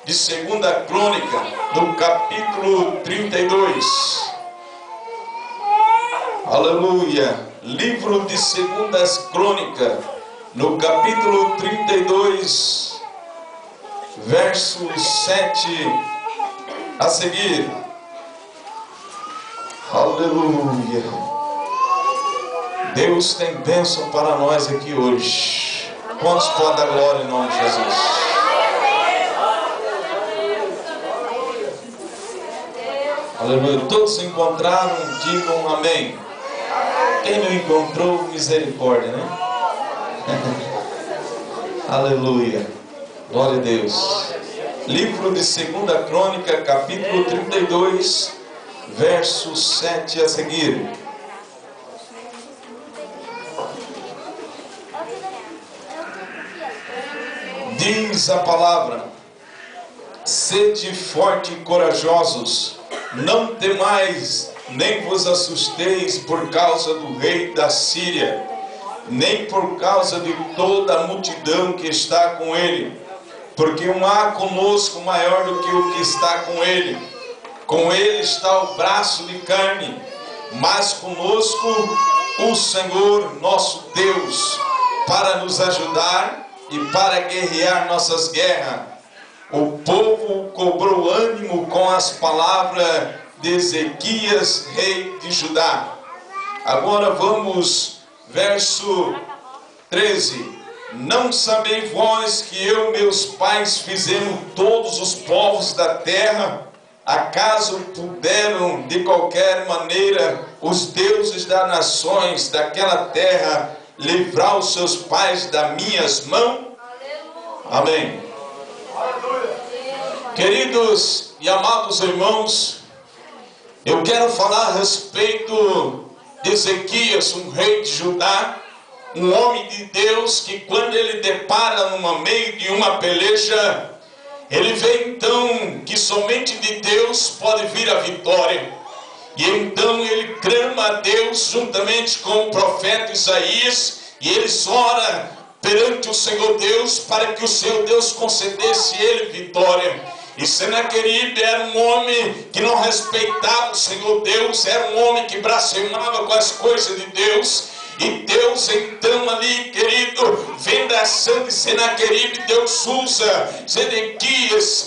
de 2 Crônica, no capítulo 32. Aleluia. Livro de 2 Crônica, no capítulo 32, verso 7 a seguir. Aleluia. Deus tem bênção para nós aqui hoje. Quantos podem dar glória em nome de Jesus? Aleluia. Todos se encontraram, digam amém. Quem não encontrou, misericórdia, né? Aleluia. Glória a Deus. Livro de 2 Crônica, capítulo 32, verso 7 a seguir. Diz a palavra: sede forte e corajosos, não temais, nem vos assusteis por causa do rei da Síria, nem por causa de toda a multidão que está com ele, porque não há conosco maior do que o que está com ele. Com ele está o braço de carne, mas conosco o Senhor nosso Deus, para nos ajudar e para guerrear nossas guerras. O povo cobrou ânimo com as palavras de Ezequias, rei de Judá. Agora vamos, verso 13. Não sabeis vós que eu e meus pais fizemos todos os povos da terra? Acaso puderam de qualquer maneira os deuses das nações daquela terra livrar os seus pais das minhas mãos? Amém. Queridos e amados irmãos, eu quero falar a respeito de Ezequias, um rei de Judá, um homem de Deus que, quando ele depara no meio de uma peleja, ele vê então que somente de Deus pode vir a vitória. E então ele clama a Deus juntamente com o profeta Isaías, e eles oram perante o Senhor Deus para que o Senhor Deus concedesse ele vitória. E Senaqueribe era um homem que não respeitava o Senhor Deus, era um homem que blasfemava com as coisas de Deus. E Deus então ali, querido, vendo a ação de Senaqueribe, Deus usa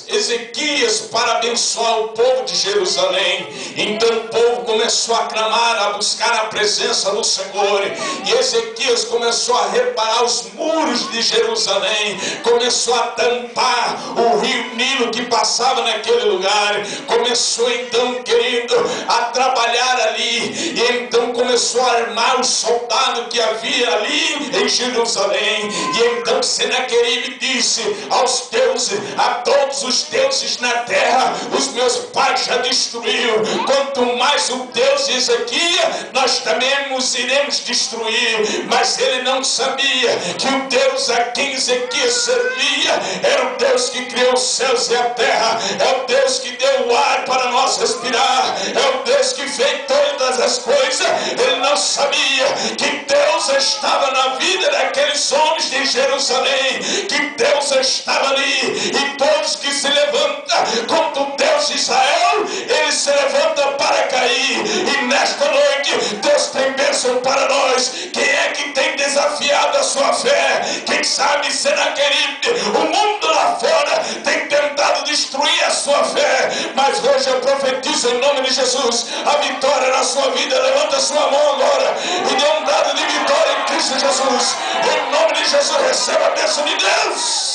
Ezequias para abençoar o povo de Jerusalém. Então o povo começou a clamar, a buscar a presença do Senhor. E Ezequias começou a reparar os muros de Jerusalém, começou a tampar o rio Nilo que passava naquele lugar. Começou então, querido, a trabalhar ali. E então começou a armar os soldados que havia ali em Jerusalém. E então Senaqueribe disse aos deuses, a todos os deuses na terra, os meus pais já destruíram, quanto mais o Deus de Ezequias, nós também nos iremos destruir. Mas ele não sabia que o Deus a quem Ezequias servia era o Deus que criou os céus e a terra, é o Deus que deu o ar para nós respirar, é o Deus que fez todas as coisas. Ele não sabia que Deus estava na vida daqueles homens de Jerusalém, que Deus estava ali, e todos que se levantam contra o Deus de Israel, ele se levanta para cair. E nesta noite Deus tem bênção para nós. Quem é que tem desafiado a sua fé? Quem sabe Senaqueribe, o mundo lá fora tem tentado destruir a sua fé, mas hoje eu profetizo em nome de Jesus a vitória na sua vida. Levanta a sua mão agora e dê um dado de vitória em Cristo Jesus. Em nome de Jesus, receba a bênção de Deus.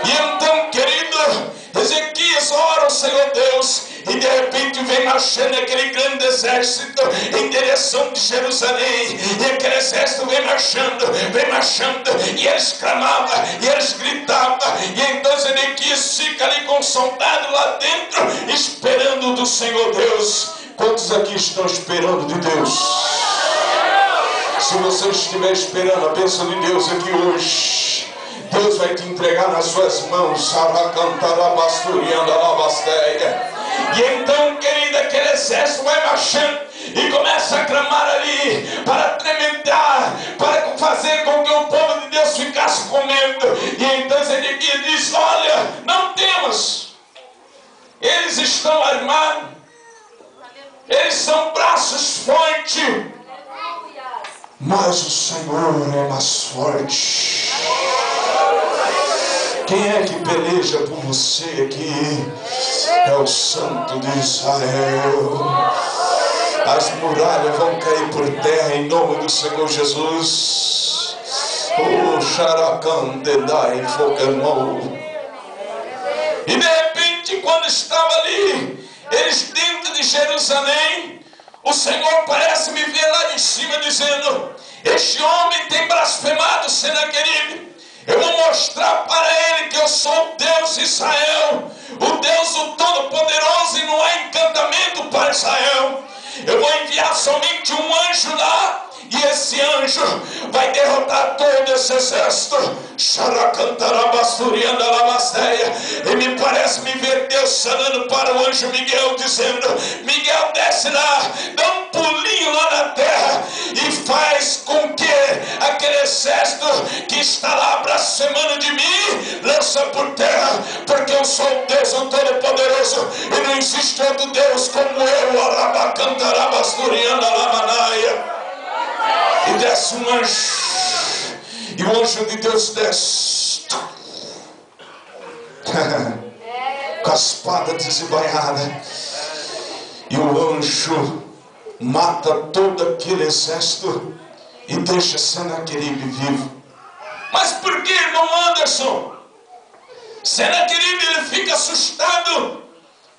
E então, querido, Ezequias ora ao Senhor Deus, e de repente vem marchando aquele grande exército em direção de Jerusalém. E aquele exército vem marchando, e eles clamavam, e eles gritavam. E então Ezequias fica ali com o soldado lá dentro, esperando do Senhor Deus. Quantos aqui estão esperando de Deus? Se você estiver esperando a bênção de Deus aqui hoje, Deus vai te entregar nas suas mãos. E então, querida, aquele exército vai marchando e começa a clamar ali para trementar, para fazer com que o povo de Deus ficasse com medo. E então Ezequias diz: olha, armados. Eles são braços fortes. Mas o Senhor é mais forte. Quem é que peleja por você aqui? É o Santo de Israel. As muralhas vão cair por terra em nome do Senhor Jesus. Oh, Xaracandedai Focanou. E de repente, quando estava ali, eles dentro de Jerusalém, o Senhor parece me ver lá de cima dizendo: este homem tem blasfemado Senaqueribe. Eu vou mostrar para ele que eu sou o Deus de Israel, o Deus o Todo-Poderoso, e não há encantamento para Israel. Eu vou enviar somente um anjo lá, e esse anjo vai derrotar todo esse exército. E me parece me ver Deus falando para o anjo Miguel, dizendo: Miguel, desce lá, dá um pulinho lá na terra e faz com que aquele exército que está lá blasfemando de mim lança por terra, porque eu sou o Deus o Todo-Poderoso e não existe outro Deus como eu. E desce um anjo, e o anjo de Deus desce com a espada desembainhada, e o anjo mata todo aquele exército e deixa Senaqueribe vivo. Mas por que, irmão Anderson? Senaqueribe ele fica assustado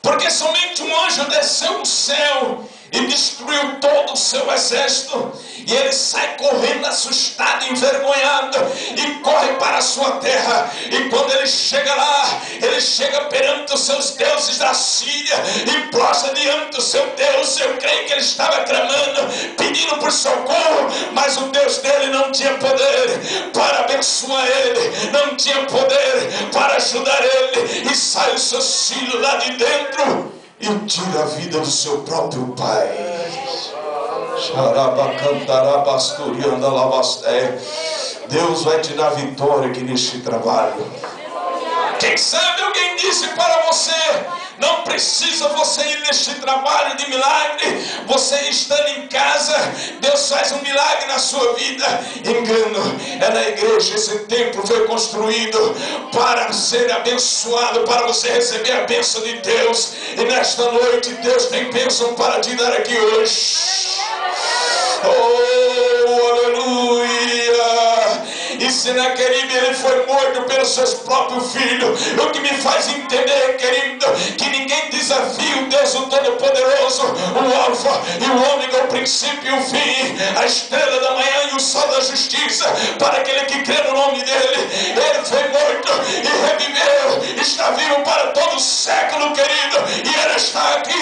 porque somente um anjo desceu do céu e destruiu todo o seu exército, e ele sai correndo assustado, envergonhado, e corre para a sua terra. E quando ele chega lá, ele chega perante os seus deuses da Síria e prostra diante do seu Deus. Eu creio que ele estava clamando, pedindo por socorro, mas o Deus dele não tinha poder para abençoar ele, não tinha poder para ajudar ele, e sai os seus filhos lá de dentro e tira a vida do seu próprio pai. Deus vai te dar vitória aqui neste trabalho. Quem sabe alguém disse para você: não precisa você ir neste trabalho de milagre, você estando em casa, Deus faz um milagre na sua vida. Engano, é na igreja. Esse templo foi construído para ser abençoado, para você receber a bênção de Deus, e nesta noite Deus tem bênção para te dar aqui hoje. Oh, aleluia! E Senaqueribe ele foi morto pelos seus próprios filhos. O que me faz entender, querido, que ninguém desafia o Deus o Todo-Poderoso, o Alfa e o Ômega, o princípio e o fim, a estrela da manhã e o sol da justiça, para aquele que crê no nome dele. Ele foi morto e reviveu, está vivo para todo o século, querido, e ele está aqui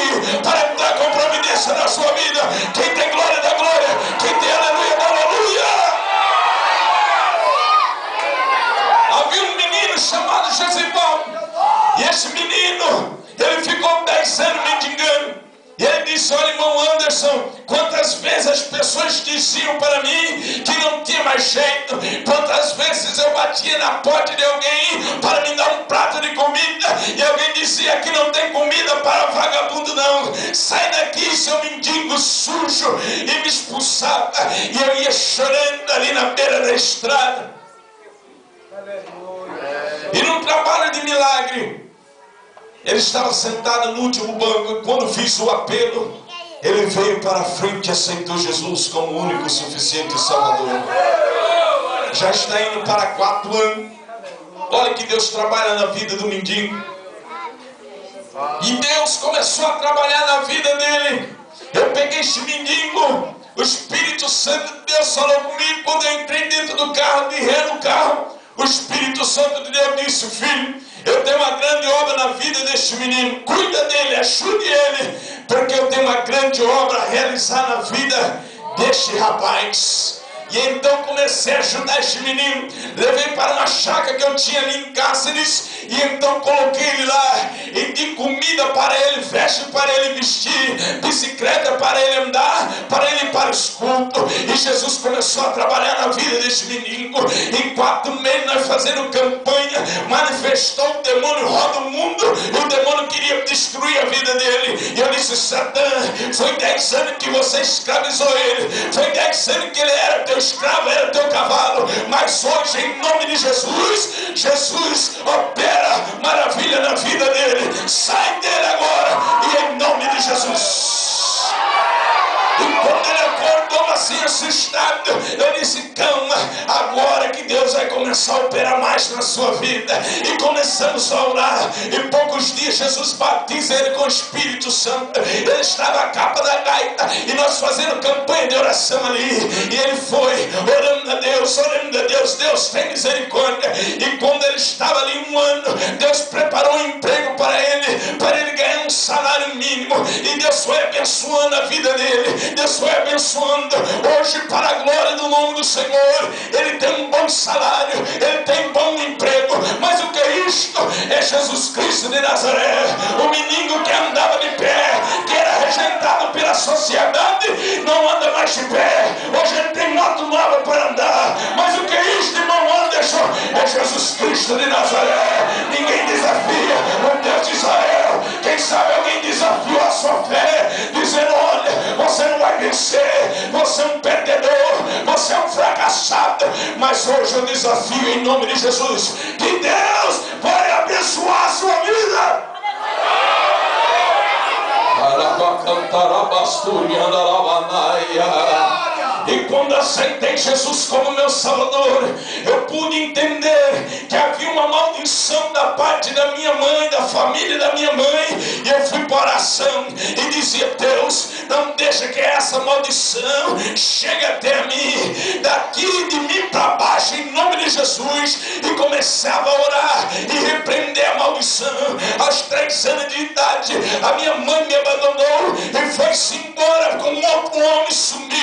para entrar com providência na sua vida. Quem tem glória da glória, quem tem aleluia da aleluia. Havia um menino chamado Jezebel, e esse menino, ele ficou 10 anos mendigando. E ele disse: olha, irmão Anderson, quantas vezes as pessoas diziam para mim que não tinha mais jeito, quantas vezes eu batia na porta de alguém para me dar um prato de comida, e alguém dizia que não tem comida para vagabundo não, sai daqui seu mendigo sujo, e me expulsava, e eu ia chorando ali na beira da estrada. E num trabalho de milagre, ele estava sentado no último banco, e quando fiz o apelo, ele veio para a frente e aceitou Jesus como o único, suficiente Salvador. Já está indo para 4 anos. Olha que Deus trabalha na vida do mendigo. E Deus começou a trabalhar na vida dele. Eu peguei este mendigo, o Espírito Santo de Deus falou comigo quando eu entrei dentro do carro, de ré no carro. O Espírito Santo de Deus disse: filho, eu tenho uma grande obra na vida deste menino, cuida dele, ajude ele, porque eu tenho uma grande obra a realizar na vida deste rapaz. E então comecei a ajudar este menino. Levei para uma chácara que eu tinha ali em Cáceres, e então coloquei ele lá, e di comida para ele, veste para ele vestir, bicicleta para ele andar, para ele ir para os cultos. E Jesus começou a trabalhar na vida deste menino. Em 4 meses nós fazendo campanha, manifestou o demônio, roda o mundo, e o demônio queria destruir a vida dele. Satã. Foi 10 anos que você escravizou ele. Foi 10 anos que ele era teu escravo, era teu cavalo. Mas hoje, em nome de Jesus, Jesus opera maravilha na vida dele. Sai dele agora, e em nome de Jesus. E quando ele acordou assim assustado, eu disse: calma, agora que Deus vai começar a operar mais na sua vida. E começamos a orar. Em poucos dias Jesus batiza ele com o Espírito Santo. Ele estava à capa da gaita e nós fazendo campanha de oração ali. E ele foi orando a Deus, orando a Deus. Deus tem misericórdia. E quando ele estava ali 1 ano, Deus preparou um emprego para ele ganhar um salário mínimo. E Deus foi abençoando a vida dele. Deus foi abençoando. Hoje, para a glória do nome do Senhor, ele tem um bom salário, ele tem um bom emprego. Mas o que é isto? É Jesus Cristo de Nazaré, o menino que andava de pé, que era rejeitado pela sociedade, não anda mais de pé. Hoje ele tem moto nova para andar. Mas o que é isto, irmão Anderson? É Jesus Cristo de Nazaré. Ninguém desafia o Deus de Israel. Quem sabe alguém desafiou a sua fé, dizendo: olha, você não vai vencer, você é um perdedor, você é um fracassado. Mas hoje eu desafio em nome de Jesus, que Deus vai abençoar a sua vida. E quando aceitei Jesus como meu Salvador, eu pude entender que havia uma maldição da parte da minha mãe, da família da minha mãe. E eu fui para a oração e dizia: Deus, não deixa que essa maldição chegue até mim, daqui de mim para baixo, em nome de Jesus. E começava a orar e repreender a maldição. Aos 3 anos de idade, a minha mãe me abandonou e foi-se embora com outro homem, sumiu.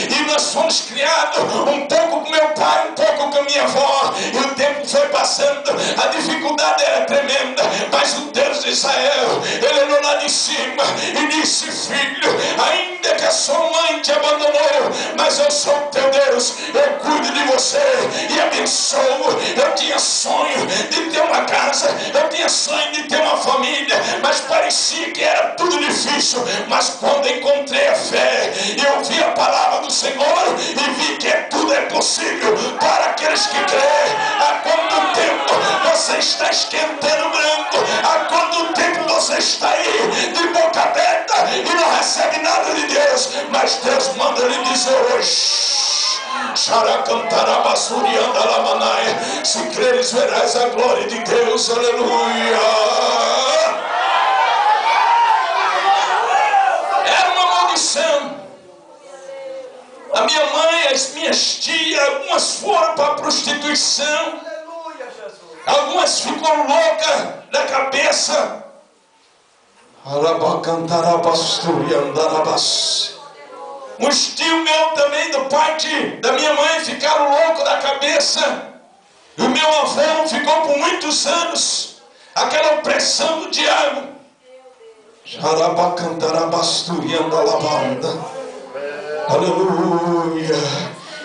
E nós fomos criados um pouco com meu pai, um pouco com minha avó. E o tempo foi passando, a dificuldade era tremenda. Mas o Deus de Israel, ele olhou lá de cima e disse: filho, ainda que a sua mãe te abandonou, mas eu sou o teu Deus, eu cuido de você e abençoo. Eu tinha sonho de ter uma casa, eu tinha sonho de ter uma família, mas parecia que era tudo difícil. Mas quando encontrei a fé e ouvi a palavra do Senhor e vi que tudo é possível para aqueles que creem. Há quanto tempo você está esquentando o branco? Há quanto tempo você está aí de boca aberta e não recebe nada de Deus? Mas Deus manda lhe dizer hoje: se creres, verás a glória de Deus. Aleluia. Era uma maldição. A minha mãe, as minhas tias, algumas foram para a prostituição, algumas ficam loucas da cabeça. Uns tios meus também, do parte da minha mãe, ficaram loucos da cabeça. E o meu avô ficou por muitos anos, aquela opressão do diabo. Aleluia.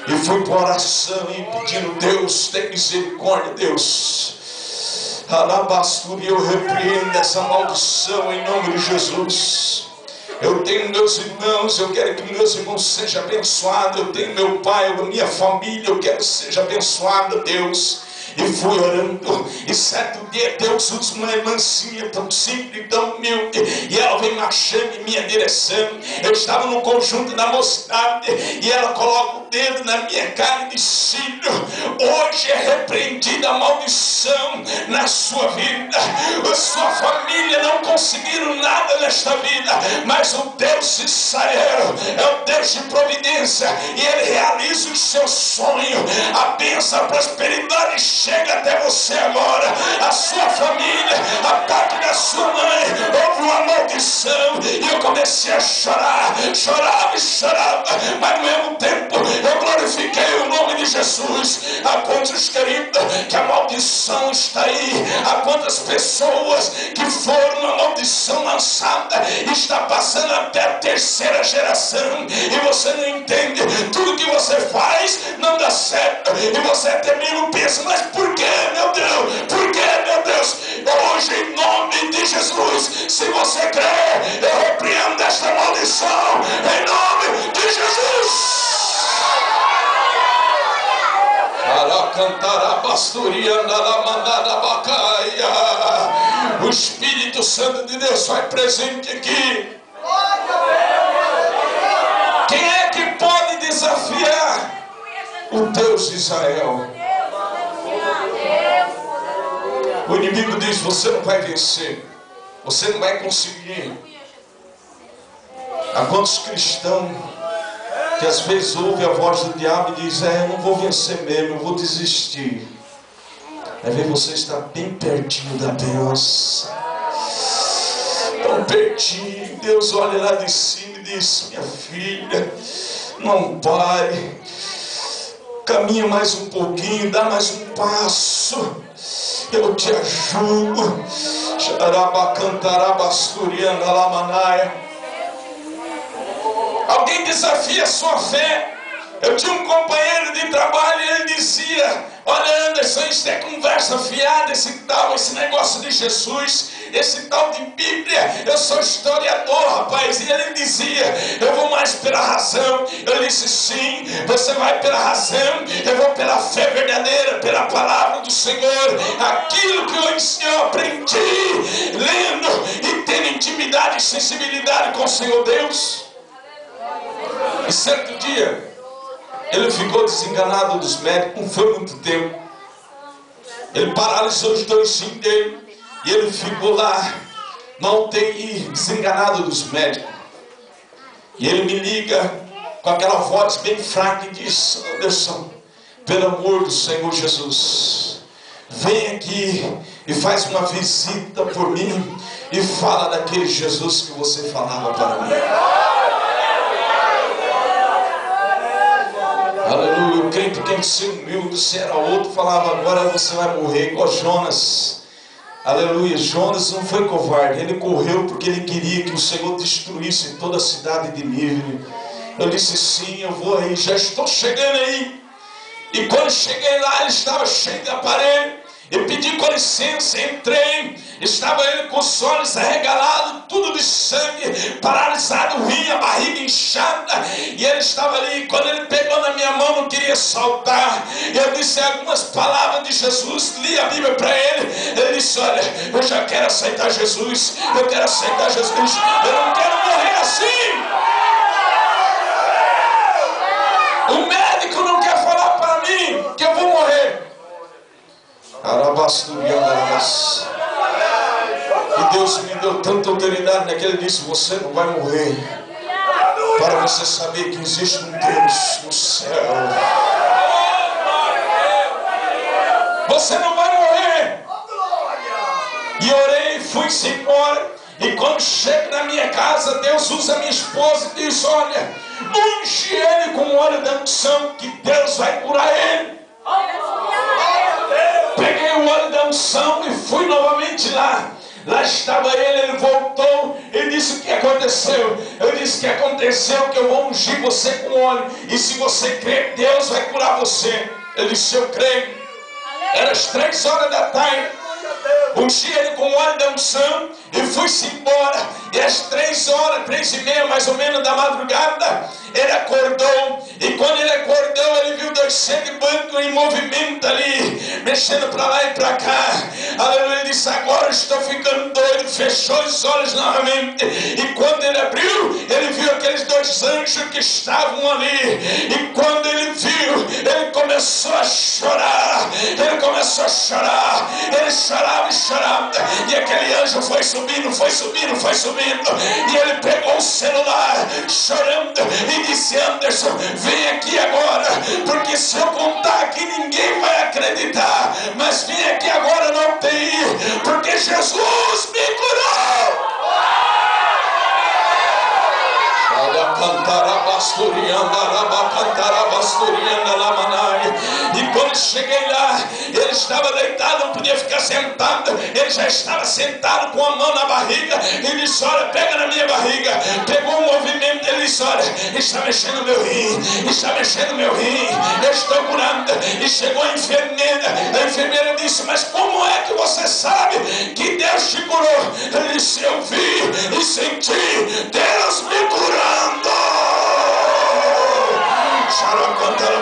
E fui para oração e pedindo: Deus, tem misericórdia, Deus. Eu repreendo essa maldição em nome de Jesus. Eu tenho meus irmãos, eu quero que meus irmãos sejam abençoados. Eu tenho meu pai, a minha família, eu quero que seja abençoado, Deus. E fui orando, e certo dia Deus usa uma irmãzinha tão simples, tão humilde, e ela vem marchando em minha direção. Eu estava no conjunto da mocidade, e ela coloca o dedo na minha cara e diz: filho, hoje é repreendida a maldição na sua vida. A sua família não conseguiram nada nesta vida, mas o Deus de Israel é o Deus de providência, e Ele realiza o seu sonho. A bênção, a prosperidade chega até você agora. A sua família, a parte da sua mãe, houve uma maldição. E eu comecei a chorar, chorava e chorava, mas ao mesmo tempo eu glorifiquei o nome de Jesus. Há quantos, queridos, que a maldição está aí? Há quantas pessoas que foram uma maldição lançada, está passando até a 3ª geração, e você não entende. Tudo que você faz não dá certo, e você até mesmo pensa: mas por que, meu Deus? Por que, meu Deus? Hoje, em nome de Jesus, se você crê, eu repreendo esta Espírito Santo de Deus faz presente aqui. Quem é que pode desafiar o Deus de Israel? O inimigo diz: você não vai vencer, você não vai conseguir. Há quantos cristãos que às vezes ouvem a voz do diabo e dizem: eu não vou vencer mesmo, eu vou desistir. Aí vem, você está bem pertinho da bênção, tão pertinho. Deus olha lá de cima e diz: minha filha, não pare, caminha mais um pouquinho, dá mais um passo, eu te ajudo. Alguém desafia a sua fé. Eu tinha um companheiro de trabalho e ele dizia: olha, Anderson, isso é conversa fiada, esse negócio de Jesus, esse tal de Bíblia. Eu sou historiador, rapaz. E ele dizia: eu vou mais pela razão. Eu disse: sim, você vai pela razão, eu vou pela fé verdadeira, pela palavra do Senhor. Aquilo que eu aprendi lendo e tendo intimidade e sensibilidade com o Senhor Deus. E certo dia ele ficou desenganado dos médicos, não foi muito tempo. Ele paralisou os dois rins dele e ele ficou lá na UTI, desenganado dos médicos. E ele me liga com aquela voz bem fraca e diz: Anderson, pelo amor do Senhor Jesus, vem aqui e faz uma visita por mim e fala daquele Jesus que você falava para mim. Aleluia. O crente tem que ser humilde. Se era outro, falava: agora você vai morrer, igual Jonas. Aleluia. Jonas não foi covarde, ele correu porque ele queria que o Senhor destruísse toda a cidade de Nínive. Eu disse: sim, eu vou aí, já estou chegando aí. E quando cheguei lá, ele estava cheio de aparelho. Eu pedi com licença, entrei. Estava ele com os olhos arregalados, tudo de sangue, paralisado, o rim, a barriga inchada. E ele estava ali. Quando ele pegou na minha mão, não queria soltar. Eu disse algumas palavras de Jesus, li a Bíblia para ele. Ele disse: olha, eu já quero aceitar Jesus. Eu quero aceitar Jesus. Eu não quero morrer assim. O médico não quer falar para mim que eu vou morrer. E Deus me deu tanta autoridade naquele dia. Disse: você não vai morrer, para você saber que existe um Deus no céu. Você não vai morrer. E orei, fui-se embora. E quando chego na minha casa, Deus usa minha esposa e diz: olha, unge ele com óleo da unção, que Deus vai curar ele. Peguei o óleo da unção e fui novamente lá. Lá estava ele voltou. Ele disse: o que aconteceu? Eu disse: que aconteceu que eu vou ungir você com óleo. E se você crer, Deus vai curar você. Ele disse: eu creio. Era as 3 horas da tarde. Ungi ele com óleo da unção e fui-se embora. E às 3 horas, 3h30 mais ou menos da madrugada, ele acordou. E quando ele acordou, ele viu 2 cegos em movimento ali, mexendo para lá e para cá. Aleluia. Ele disse: agora eu estou ficando doido. Fechou os olhos novamente. E quando ele abriu, ele viu aqueles 2 anjos que estavam ali. E quando ele viu, ele começou a chorar. Ele começou a chorar. Ele chorava e chorava. E aquele anjo foi subindo, foi subindo, foi subindo. E ele pegou o celular, chorando, e disse: Anderson, vem aqui agora, porque se eu contar aqui ninguém vai acreditar. Mas vem aqui agora na UTI, porque Jesus me curou. E quando cheguei lá, ele estava deitado, não podia ficar sentado. Ele já estava sentado com a mão na barriga. Ele disse: olha, pega na minha barriga. Pegou um movimento. Ele disse: olha, está mexendo meu rim, está mexendo meu rim, eu estou curando. E chegou a enfermeira disse: mas como é que você sabe que Deus te curou? Ele disse: eu vi e senti Deus me curando.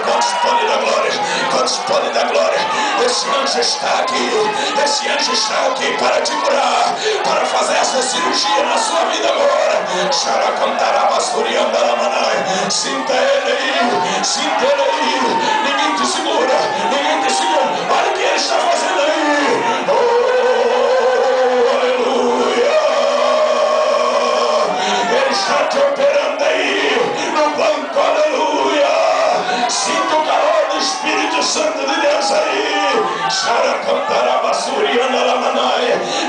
Quantos podem da glória, quantos podem da glória. Esse anjo está aqui, esse esse anjo está aqui para te curar, para fazer essa cirurgia na sua vida agora. Sinta ele aí, sinta ele aí. Ninguém te segura, ninguém te segura. Olha o que ele está fazendo aí. Oh, aleluia. Ele está te operando aí no banco, aleluia. Sinta o calor do Espírito Santo de Deus aí.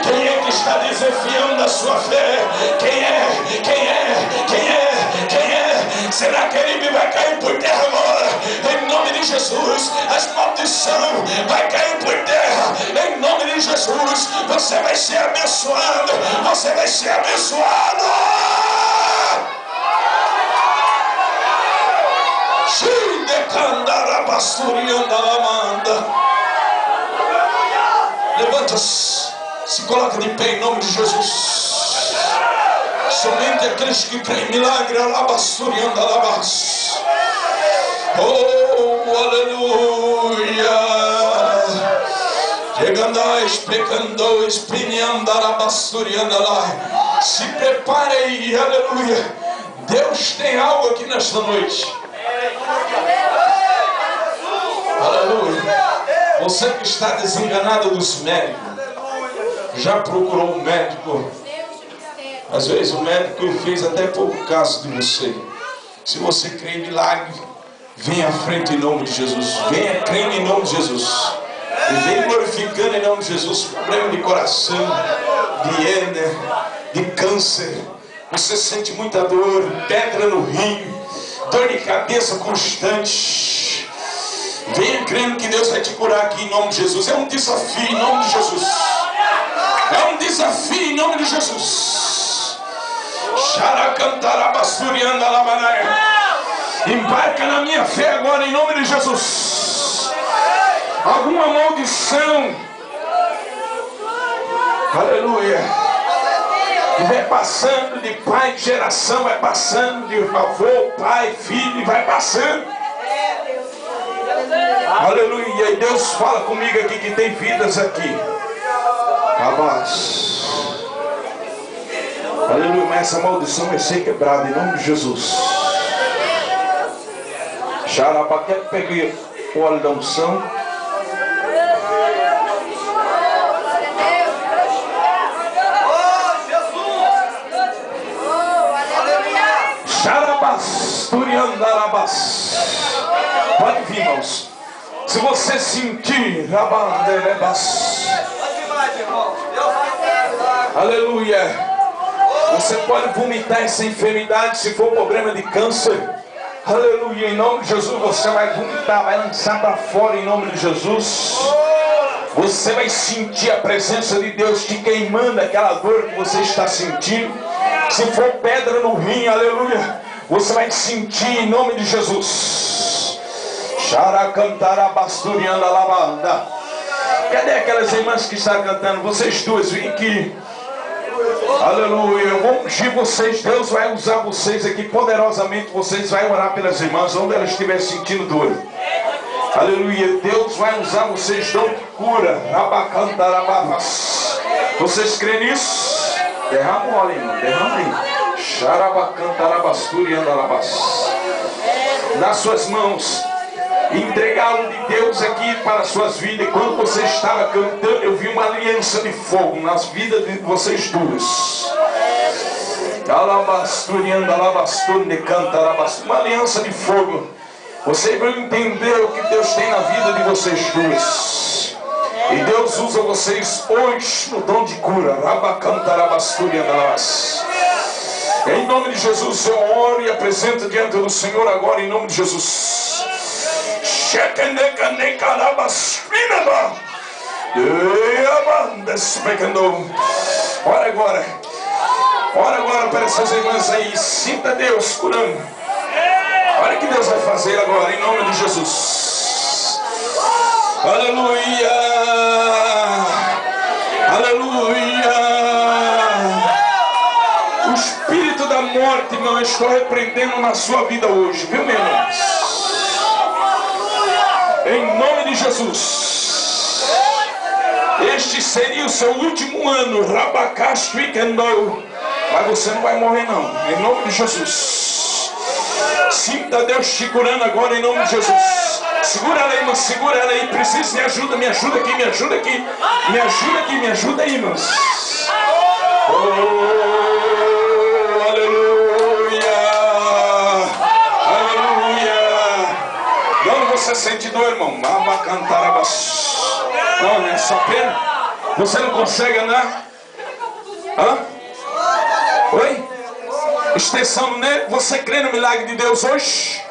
Quem é que está desafiando a sua fé? Quem é? Quem é? Quem é? Quem é? Senaqueribe vai cair por terra agora, em nome de Jesus. As maldições vai cair por terra, em nome de Jesus. Você vai ser abençoado, você vai ser abençoado. Levanta-se, se coloca de pé em nome de Jesus. Somente aqueles que creem em milagre, alabasturiando, alabas. Oh, aleluia. Chegandais, pecandões, pineando, alabasturiando, lá. Se prepare aí, aleluia. Deus tem algo aqui nesta noite. Aleluia. Você que está desenganado dos médicos, já procurou um médico? Às vezes o médico fez até pouco caso de você. Se você crê em milagre, venha à frente em nome de Jesus. Venha crendo em nome de Jesus. E venha glorificando em nome de Jesus. Problema de coração, de hérnia, de câncer. Você sente muita dor, pedra no rim, dor de cabeça constante. Venha crendo que Deus vai te curar aqui em nome de Jesus. É um desafio em nome de Jesus. É um desafio em nome de Jesus. Embarca na minha fé agora em nome de Jesus. Alguma maldição, aleluia, que vai passando de pai de geração, vai passando de avô, pai, filho, e vai passando. Aleluia. E Deus fala comigo aqui que tem vidas aqui. Abás. Aleluia. Mas essa maldição vai ser quebrada em nome de Jesus. Xarabaque, pegue o óleo da unção. Xarabás, turiandarabás. Pode vir, irmãos. Se você sentir, aleluia, você pode vomitar essa enfermidade. Se for problema de câncer, aleluia, em nome de Jesus, você vai vomitar, vai lançar para fora em nome de Jesus. Você vai sentir a presença de Deus te queimando aquela dor que você está sentindo. Se for pedra no rim, aleluia, você vai sentir em nome de Jesus. Cadê aquelas irmãs que estão cantando? Vocês duas, vem aqui. Aleluia. Eu vou ungir vocês. Deus vai usar vocês aqui poderosamente. Vocês vão orar pelas irmãs onde elas estiverem sentindo dor. Aleluia. Deus vai usar vocês. Dom de cura. Vocês creem nisso? Derrama o óleo, irmão. Derrama aí. Nas suas mãos. Entregá-lo de Deus aqui para as suas vidas. E quando você estava cantando, eu vi uma aliança de fogo nas vidas de vocês duas. Uma aliança de fogo. Você vai entender o que Deus tem na vida de vocês duas. E Deus usa vocês hoje no dom de cura. Em nome de Jesus eu oro e apresento diante do Senhor agora em nome de Jesus. Ora agora. Ora agora para essas irmãs aí. Sinta Deus curando. Olha o que Deus vai fazer agora em nome de Jesus. Aleluia. Aleluia. O espírito da morte, irmão, eu estou repreendendo na sua vida hoje, viu, meu irmão? Em nome de Jesus. este seria o seu último ano. Mas você não vai morrer não, em nome de Jesus. Sinta Deus te curando agora em nome de Jesus. Segura ela aí, irmão, segura ela aí. Precisa de ajuda, me ajuda aqui, me ajuda aqui. Me ajuda aqui, me ajuda aí, irmãos. Oh, aleluia. Aleluia. De onde você sente dor, irmão? Não, não é só pena. Você não consegue andar? Hã? Oi? Extensão, né? Você crê no milagre de Deus hoje?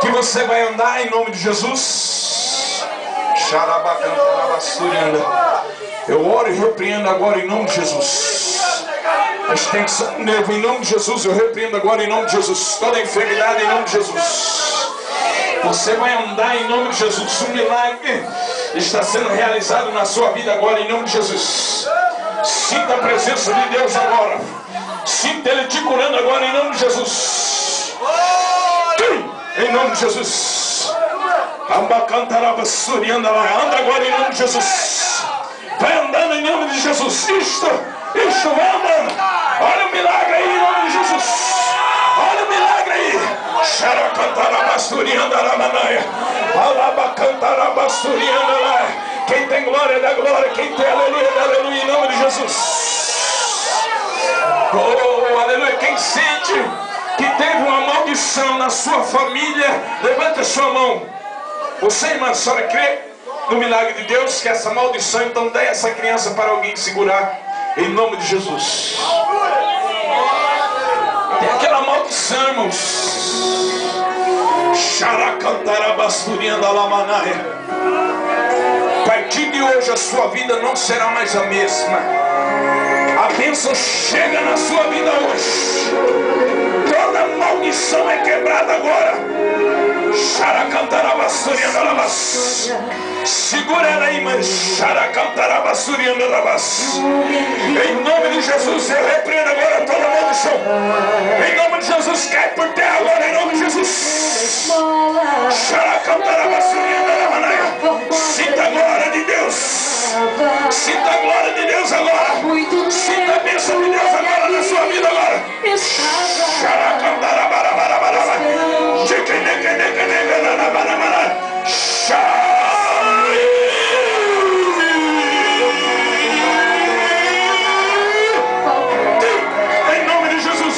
Que você vai andar em nome de Jesus? Eu oro e repreendo agora em nome de Jesus. Extensão, nervo em nome de Jesus. Eu repreendo agora em nome de Jesus. Toda enfermidade em nome de Jesus. Você vai andar em nome de Jesus. O milagre está sendo realizado na sua vida agora em nome de Jesus. Sinta a presença de Deus agora. Sinta Ele te curando agora em nome de Jesus. Em nome de Jesus. Anda agora em nome de Jesus. Vai andando em nome de Jesus. Isto vai andando. Olha o milagre aí em nome de Jesus. Olha o milagre aí. Quem tem glória da glória. Quem tem aleluia da aleluia em nome de Jesus. Oh, aleluia. Quem sente que teve uma maldição na sua família, levanta a sua mão. Você, irmã, a senhora crê no milagre de Deus? Que essa maldição, então dê essa criança para alguém segurar em nome de Jesus. Tem aquela maldição, irmãos. A partir de hoje a sua vida não será mais a mesma. A bênção chega na sua vida hoje. Toda maldição é quebrada agora. Segura ela aí, mas em nome de Jesus eu repreendo agora toda maldição. Em nome de Jesus, cai por terra agora, em nome de Jesus. Sinta a glória de Deus. Sinta a glória de Deus agora. Sinta a bênção de Deus agora na sua vida agora. Em nome de Jesus.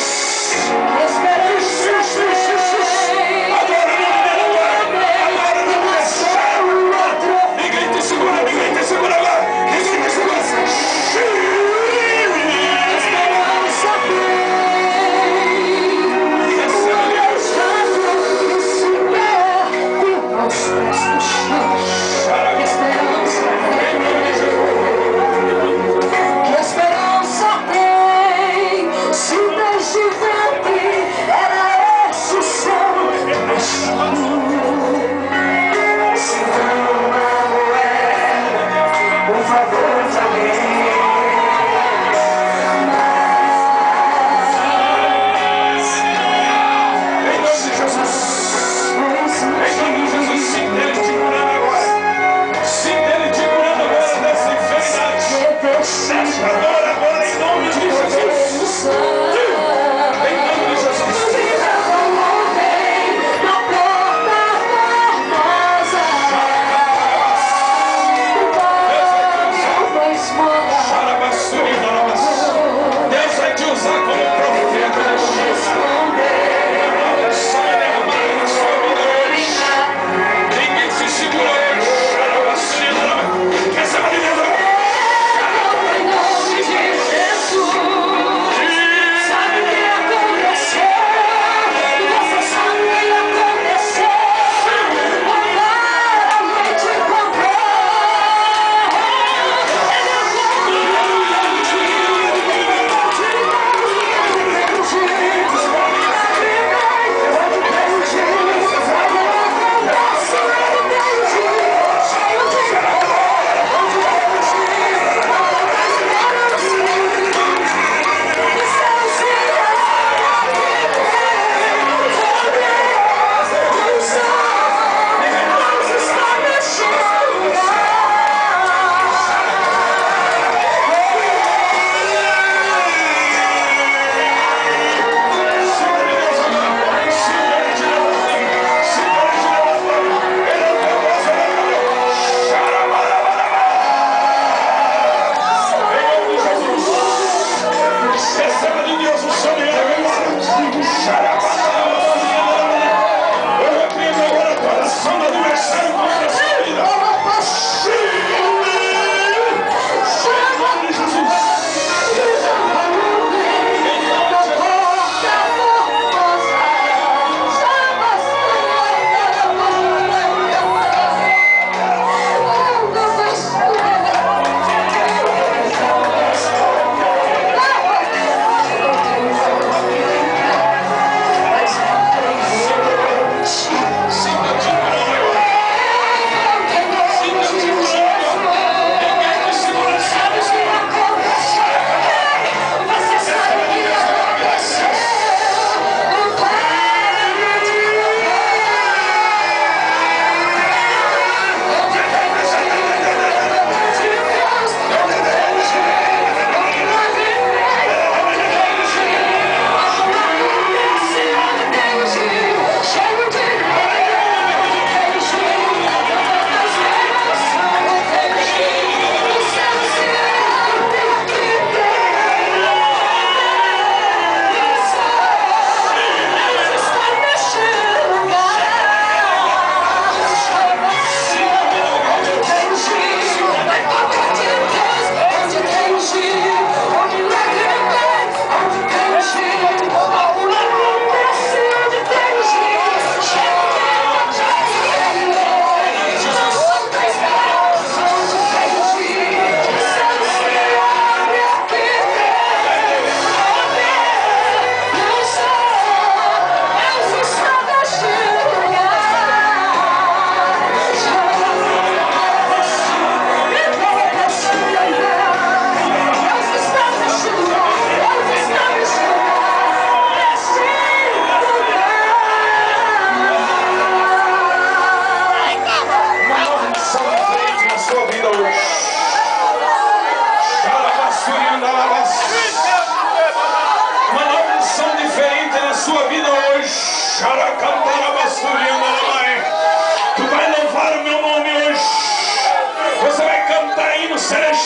Ninguém te segura agora. Ninguém te segura.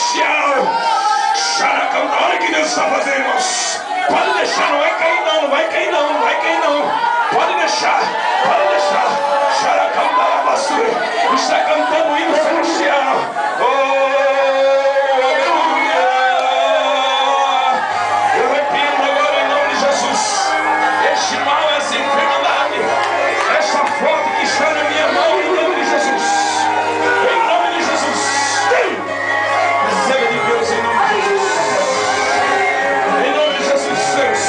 celestial. Olha o que Deus está fazendo, irmãos. Pode deixar, não vai cair não, não vai cair não, não vai cair não. Pode deixar, pode deixar. Está cantando o hino celestial. Oh, aleluia. Eu repreendo agora em nome de Jesus este mal, essa enfermidade, essa foto que está na minha mão, em nome de Jesus. Em nome de Jesus. Receba de Deus em nome de Jesus. Em nome de Jesus, Deus.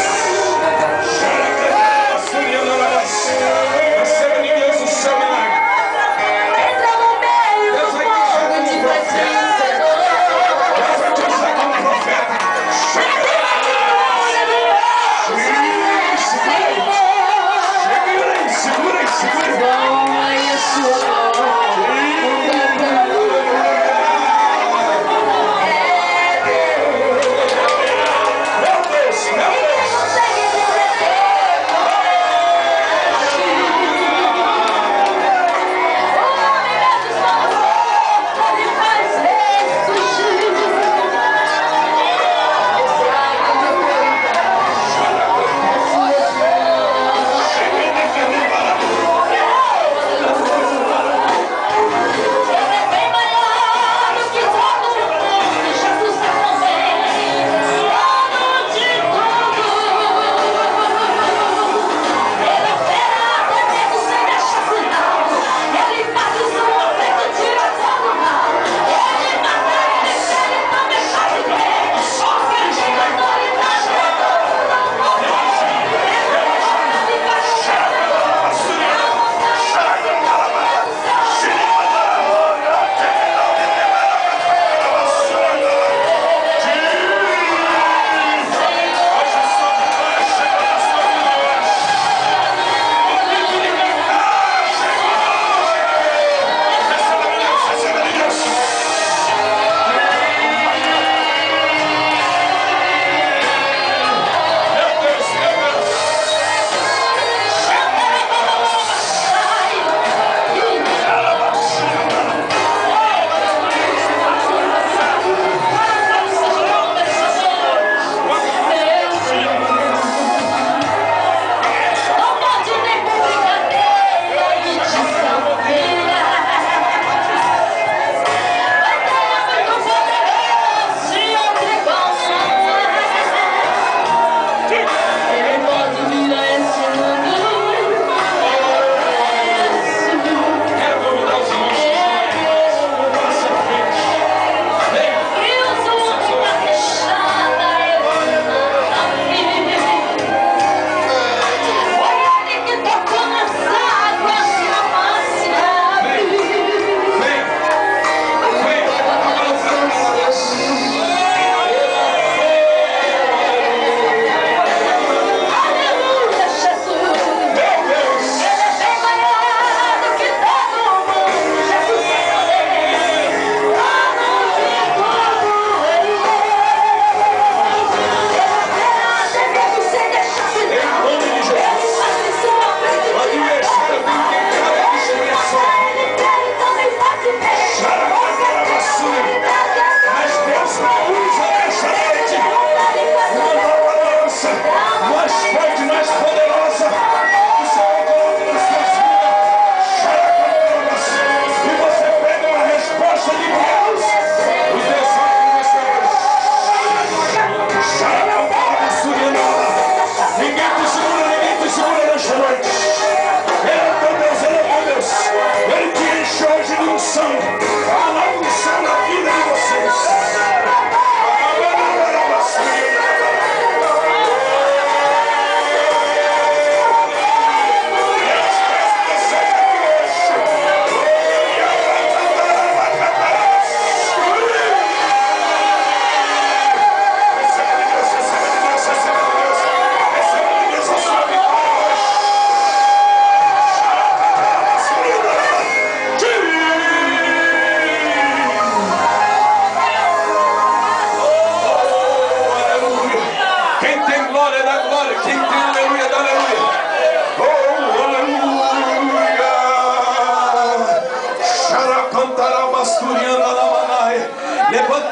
Receba de Deus o seu milagre. Deus vai te usar como profeta. Segura aí.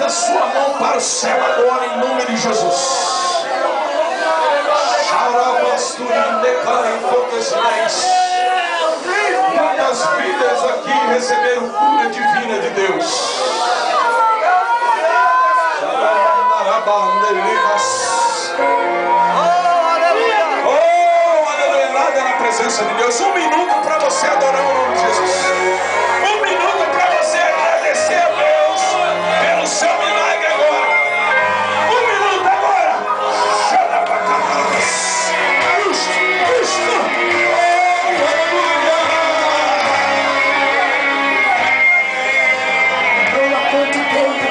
a sua mão para o céu agora, em nome de Jesus. Muitas vidas aqui receberam cura divina de Deus. Oh, aleluia, nada na presença de Deus. Um minuto para você adorar o nome de Jesus. Um minuto para você agradecer a Deus pelo seu milagre agora. Um minuto agora.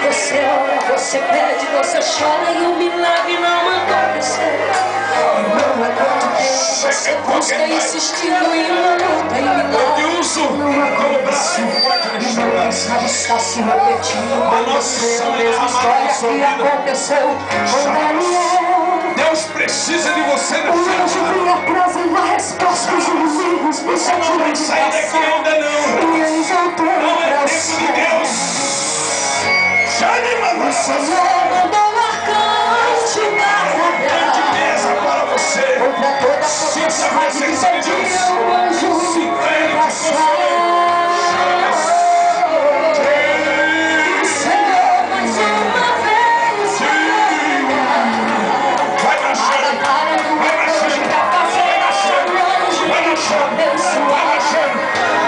Você ora, você pede, você chora e o milagre não aconteceu. Não há quanto tempo você busca insistindo em uma luta e milagre não aconteceu. O passado está se repetindo, vai ser a mesma história que aconteceu com Daniel. Deus precisa de você nessa hora. O anjo vinha trazendo a resposta dos inimigos. Você não vai sair daqui ainda não. E eles voltaram Não é para o tempo de céu. Deus. O Senhor mandou o arcanjo guardar Mesa para você. contra toda a potestade que impedia o anjo passar. O Senhor mais uma vez Vai marchando. para do anjo para fazer o anjo te abençoar.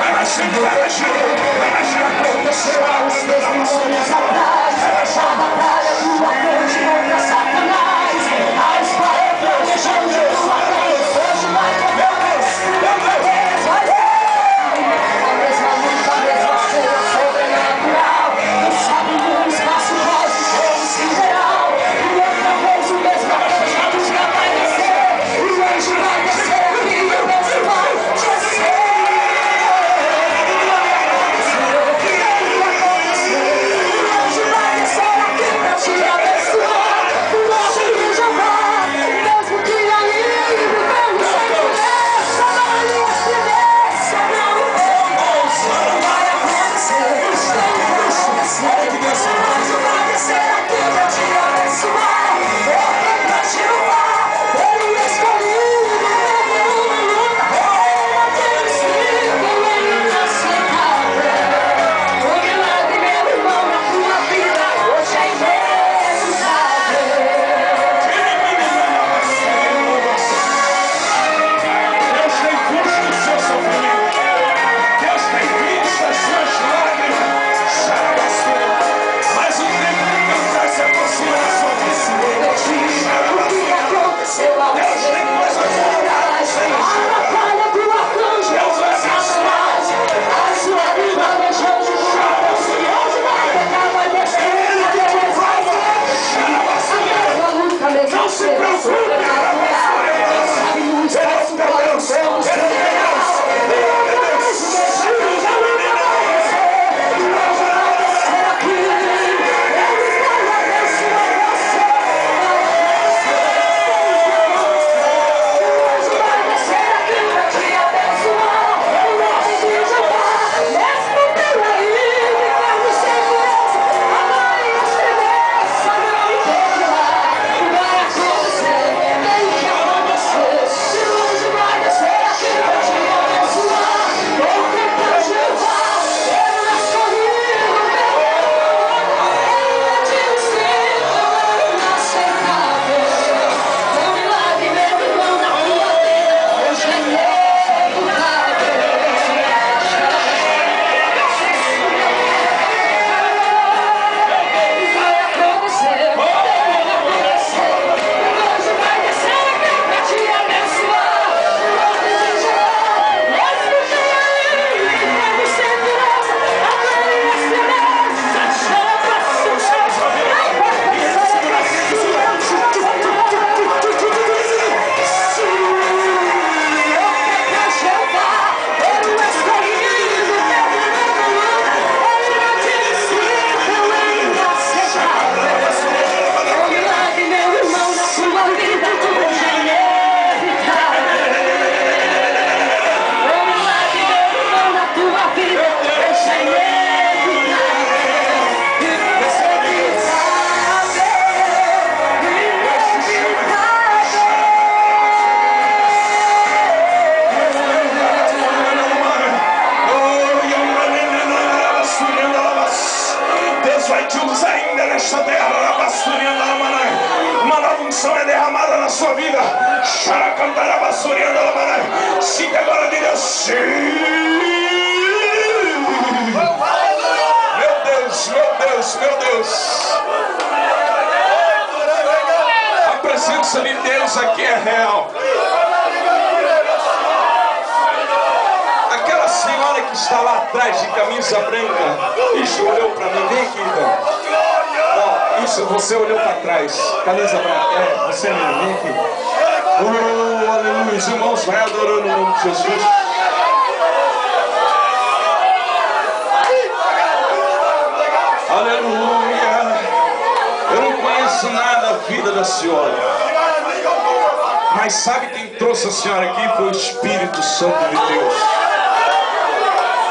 Vai marchando. Vai marchando. Vai marchando. Os teus demônios atrás, a batalha do sua vida. Sinta agora de Deus. Sim. Meu Deus, meu Deus, meu Deus. A presença de Deus aqui é real. Aquela senhora que está lá atrás de camisa branca, isso olhou para mim, vem aqui, então. Oh, isso, você olhou para trás, camisa branca, é, você mesmo, vem aqui. Oh, aleluia, os irmãos, vai adorando o nome de Jesus. Aleluia. Eu não conheço nada da vida da senhora, mas sabe quem trouxe a senhora aqui? Foi o Espírito Santo de Deus.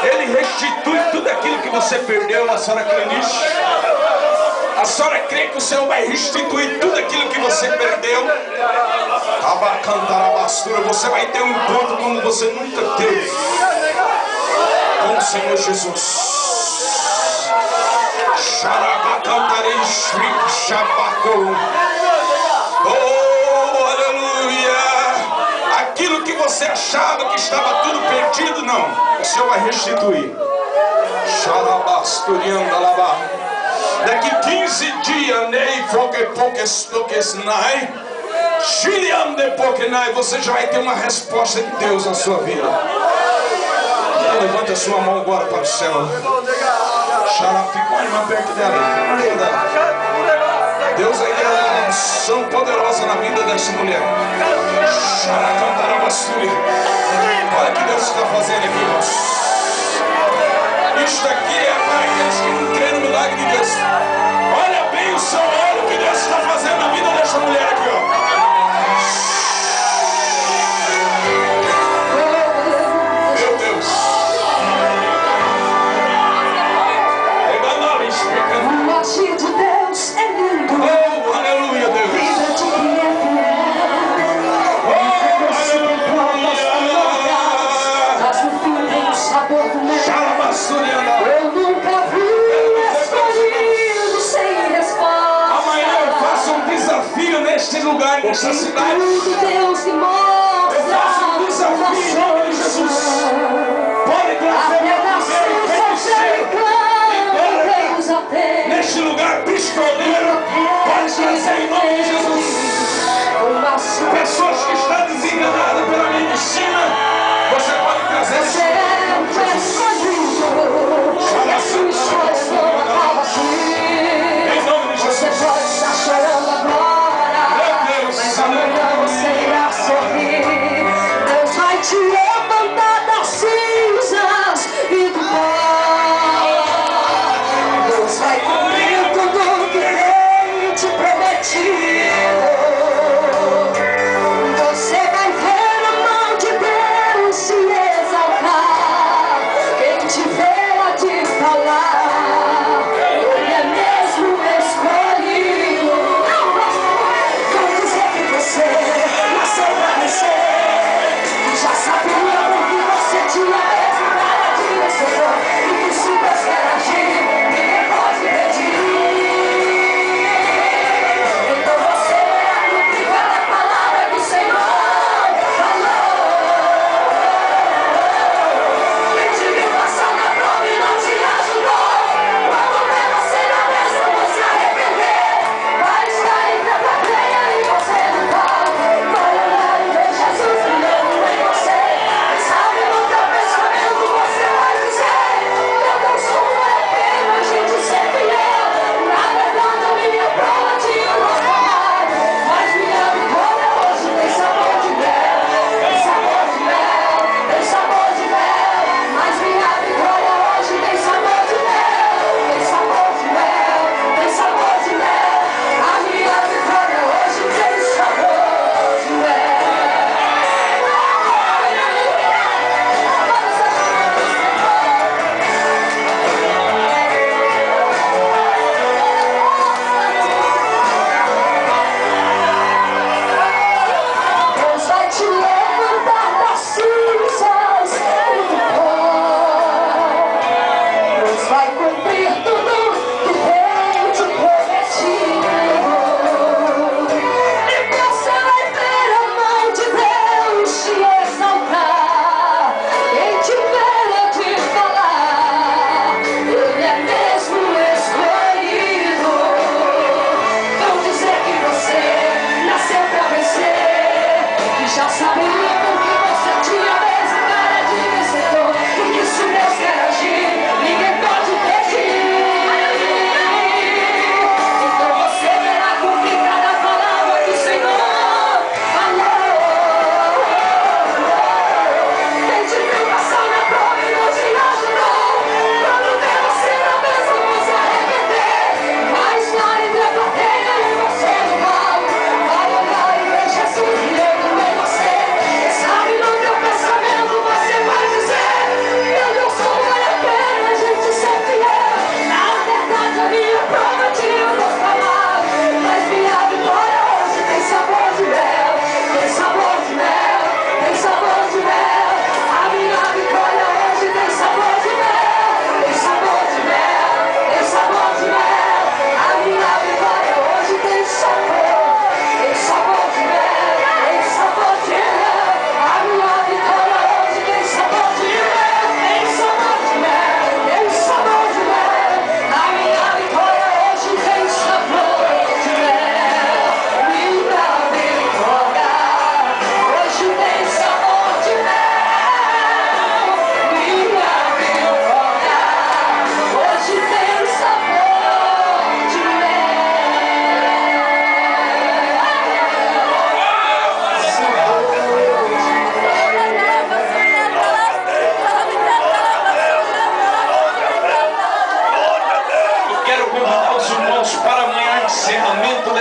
Ele restitui tudo aquilo que você perdeu. A senhora crê nisso? A senhora crê que o Senhor vai restituir tudo aquilo que você perdeu? Você vai ter um encontro como você nunca teve com o Senhor Jesus. Oh, aleluia. Aquilo que você achava que estava tudo perdido, não, o Senhor vai restituir. Daqui 15 dias, você já vai ter uma resposta de Deus na sua vida. Levanta a sua mão agora para o céu. Fica mais perto dela. Deus vai ter uma unção poderosa na vida dessa mulher. Olha o que Deus está fazendo aqui, irmãos. Isto aqui é para aqueles que não creem no milagre de Deus. Olha bem o seu olho, o que Deus está fazendo na vida dessa mulher aqui, ó. Meu Deus. O agir de Deus é lindo. Oh, aleluia, Deus. Lembra de quem é fiel. Mas no fim tem o sabor do mel. Eu nunca vi escolhido sem resposta. Amanhã eu faço um desafio neste lugar, nesta cidade. Tudo Deus me mostra. Eu faço um desafio em nome de Jesus. Pode neste lugar pistoleiro, pode trazer em nome de Jesus. Pessoas que estão desenganadas pela medicina, você pode trazer neste em nome de Jesus. Você pode estar chorando agora, mas amanhã você irá sorrir. Deus vai te levantar das cinzas e do pó. Deus vai cumprir tudo que Ele te prometido. Você vai ver a mão de Deus.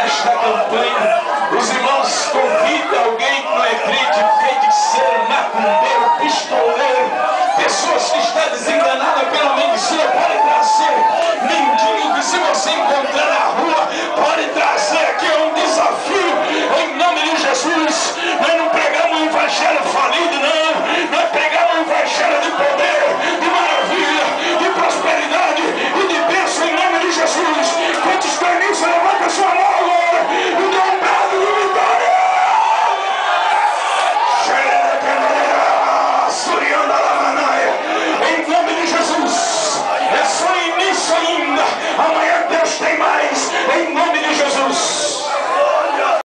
nesta campanha. Os irmãos